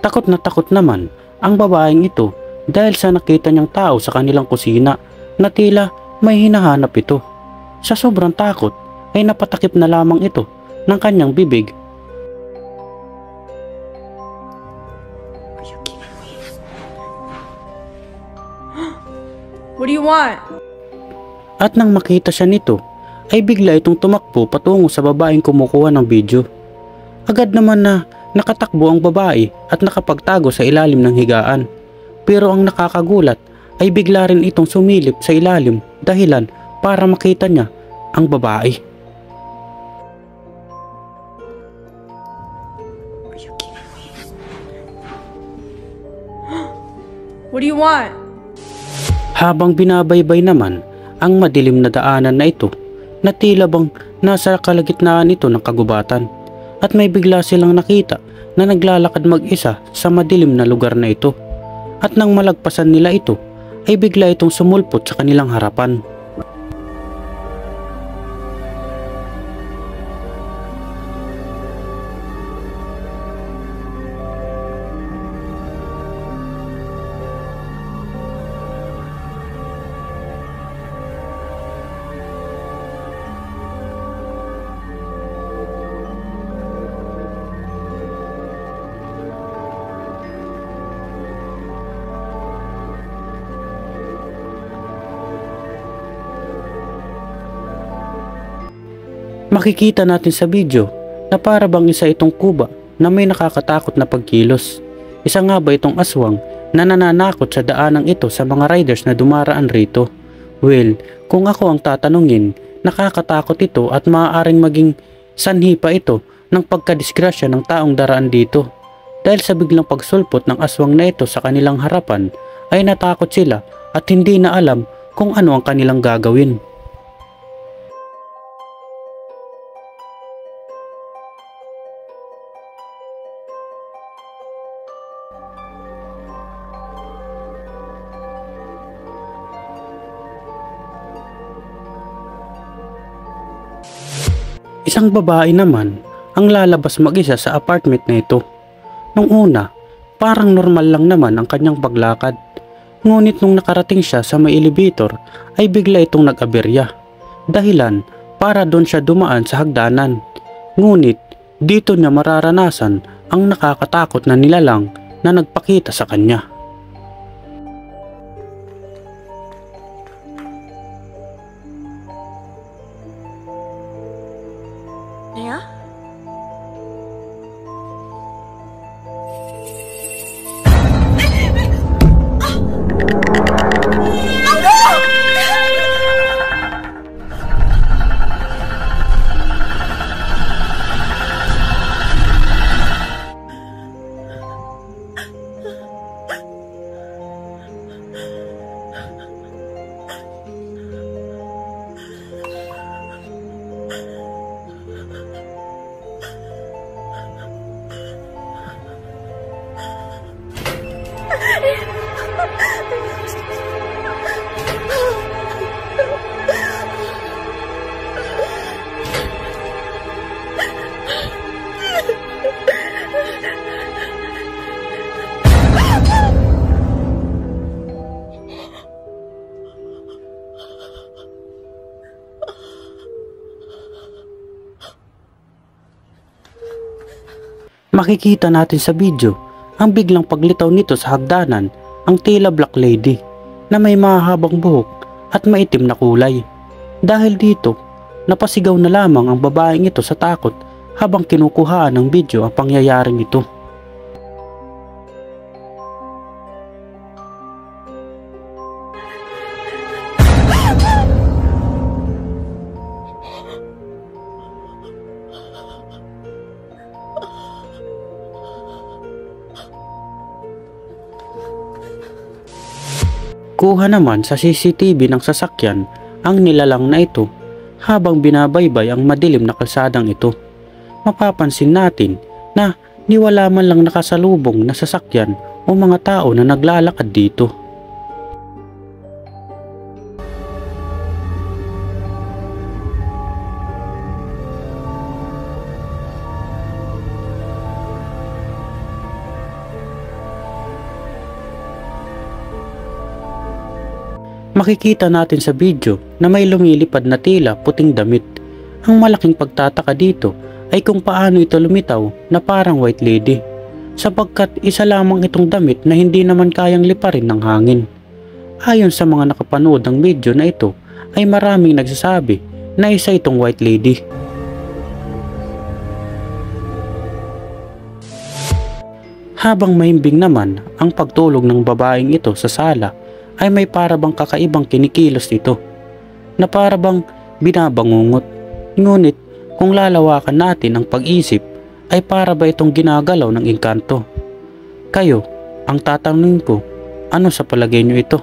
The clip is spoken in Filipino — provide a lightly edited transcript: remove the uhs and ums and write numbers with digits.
Takot na takot naman ang babaeng ito dahil sa nakita niyang tao sa kanilang kusina na tila may hinahanap ito. Sa sobrang takot ay napatakip na lamang ito ng kanyang bibig. What do you want? At nang makita siya nito, ay bigla itong tumakbo patungo sa babaeng kumukuha ng video. Agad naman na nakatakbo ang babae at nakapagtago sa ilalim ng higaan. Pero ang nakakagulat ay bigla rin itong sumilip sa ilalim dahilan para makita niya ang babae. What do you want? Habang binabaybay naman ang madilim na daanan na ito, na tila bang nasa kalagitnaan ito ng kagubatan, at may bigla silang nakita na naglalakad mag-isa sa madilim na lugar na ito. At nang malagpasan nila ito, ay bigla itong sumulpot sa kanilang harapan. Makikita natin sa video na para bang isa itong kuba na may nakakatakot na pagkilos. Isa nga ba itong aswang na nananakot sa daanang ito sa mga riders na dumaraan rito? Well, kung ako ang tatanungin, nakakatakot ito at maaaring maging sanhi pa ito ng pagkadisgrasya ng taong daraan dito. Dahil sa biglang pagsulpot ng aswang na ito sa kanilang harapan, ay natakot sila at hindi na alam kung ano ang kanilang gagawin. Isang babae naman ang lalabas mag-isa sa apartment na ito. Nung una, parang normal lang naman ang kanyang paglakad. Ngunit nung nakarating siya sa may elevator ay bigla itong nag-aberya. Dahilan para doon siya dumaan sa hagdanan. Ngunit dito niya mararanasan ang nakakatakot na nilalang na nagpakita sa kanya. Yeah? Makikita natin sa video ang biglang paglitaw nito sa hagdanan ang tila black lady na may mahahabang buhok at maitim na kulay. Dahil dito, napasigaw na lamang ang babaeng ito sa takot habang kinukuhaan ng video ang pangyayaring ito. Kuha naman sa CCTV ng sasakyan ang nilalang na ito habang binabaybay ang madilim na kalsadang ito. Mapapansin natin na niwala man lang nakasalubong na sasakyan o mga tao na naglalakad dito. makikita natin sa video na may lumilipad na tila puting damit. Ang malaking pagtataka dito ay kung paano ito lumitaw na parang white lady, sapagkat isa lamang itong damit na hindi naman kayang liparin ng hangin. Ayon sa mga nakapanood ng video na ito ay maraming nagsasabi na isa itong white lady. Habang mahimbing naman ang pagtulog ng babaeng ito sa sala, ay may parabang kakaibang kinikilos ito na parabang binabangungot. Ngunit kung lalawakan natin ang pag-isip ay para ba itong ginagalaw ng engkanto? Kayo, ang tatanungin ko, ano sa palagay nyo ito?